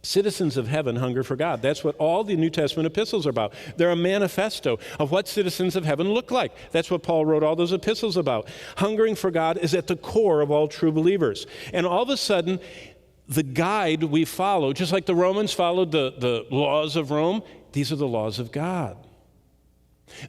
Citizens of heaven hunger for God. That's what all the New Testament epistles are about. They're a manifesto of what citizens of heaven look like. That's what Paul wrote all those epistles about. Hungering for God is at the core of all true believers. And all of a sudden, the guide we follow, just like the Romans followed the laws of Rome, these are the laws of God.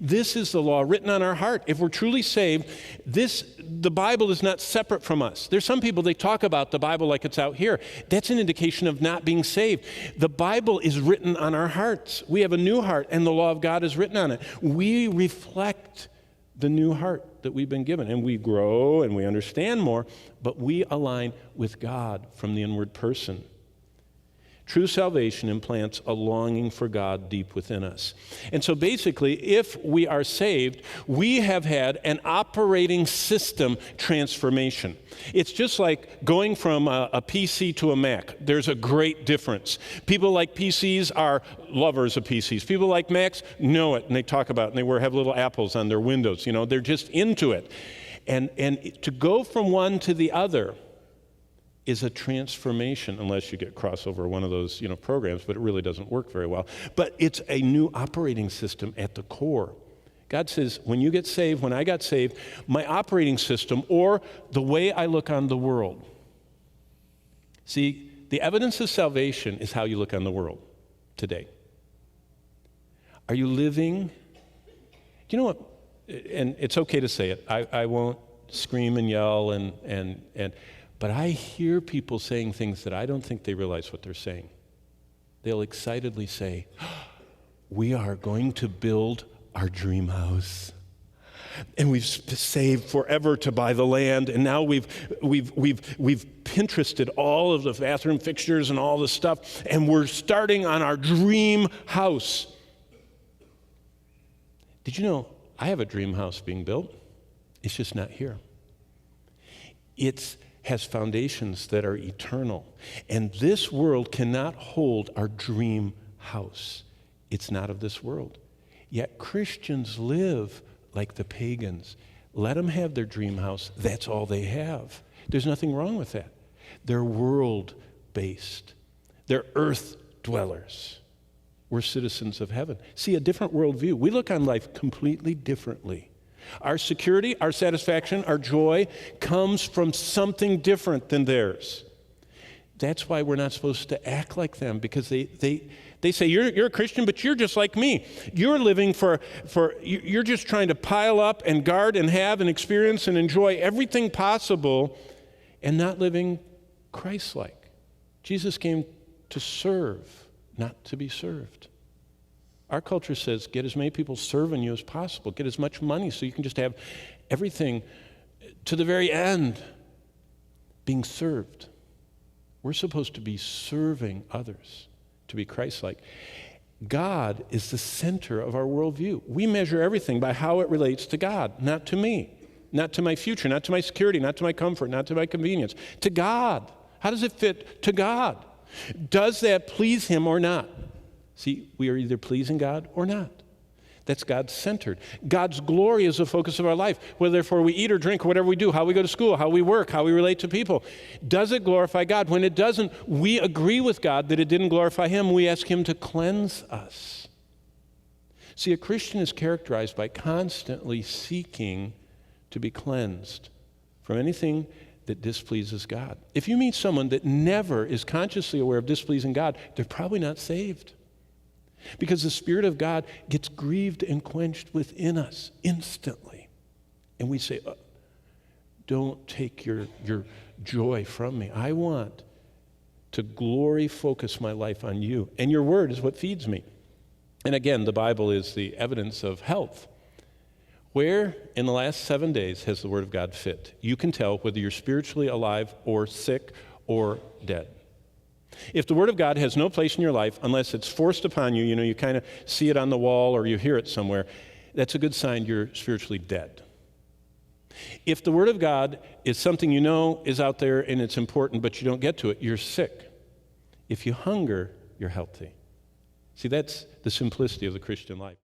This is the law written on our heart. If we're truly saved, the Bible is not separate from us. There's some people, they talk about the Bible like it's out here. That's an indication of not being saved. The Bible is written on our hearts. We have a new heart, and the law of God is written on it. We reflect the new heart that we've been given, and we grow and we understand more, but we align with God from the inward person. True salvation implants a longing for God deep within us. And so basically, if we are saved, we have had an operating system transformation. It's just like going from a PC to a Mac. There's a great difference. People like PCs are lovers of PCs. People like Macs know it, and they talk about it, and they have little apples on their windows. You know, they're just into it. And to go from one to the other is a transformation, unless you get crossover one of those, programs, but it really doesn't work very well. But it's a new operating system at the core. God says, when you get saved, when I got saved, my operating system, or the way I look on the world. See, the evidence of salvation is how you look on the world today. Are you living? You know what? And it's okay to say it. I won't scream and yell but I hear people saying things that I don't think they realize what they're saying. They'll excitedly say, we are going to build our dream house. And we've saved forever to buy the land, and now we've Pinterested all of the bathroom fixtures and all the stuff, and we're starting on our dream house. Did you know I have a dream house being built? It's just not here. It has foundations that are eternal. And this world cannot hold our dream house. It's not of this world. Yet Christians live like the pagans. Let them have their dream house. That's all they have. There's nothing wrong with that. They're world-based. They're earth dwellers. We're citizens of heaven. See, a different worldview. We look on life completely differently. Our security, our satisfaction, our joy comes from something different than theirs. That's why we're not supposed to act like them, because they say, you're a Christian, but you're just like me. You're living you're just trying to pile up and guard and have and experience and enjoy everything possible and not living Christ-like. Jesus came to serve, not to be served. Our culture says, get as many people serving you as possible. Get as much money so you can just have everything to the very end being served. We're supposed to be serving others, to be Christ-like. God is the center of our worldview. We measure everything by how it relates to God, not to me, not to my future, not to my security, not to my comfort, not to my convenience, to God. How does it fit to God? Does that please Him or not? See, we are either pleasing God or not. That's God-centered. God's glory is the focus of our life. Whether therefore we eat or drink or whatever we do, how we go to school, how we work, how we relate to people. Does it glorify God? When it doesn't, we agree with God that it didn't glorify Him. We ask Him to cleanse us. See, a Christian is characterized by constantly seeking to be cleansed from anything that displeases God. If you meet someone that never is consciously aware of displeasing God, they're probably not saved. Because the Spirit of God gets grieved and quenched within us instantly. And we say, don't take your joy from me. I want to glory focus my life on you. And your word is what feeds me. And again, the Bible is the evidence of health. Where in the last 7 days has the word of God fit? You can tell whether you're spiritually alive or sick or dead. If the Word of God has no place in your life, unless it's forced upon you, you kind of see it on the wall or you hear it somewhere, that's a good sign you're spiritually dead. If the Word of God is something you know is out there and it's important, but you don't get to it, you're sick. If you hunger, you're healthy. See, that's the simplicity of the Christian life.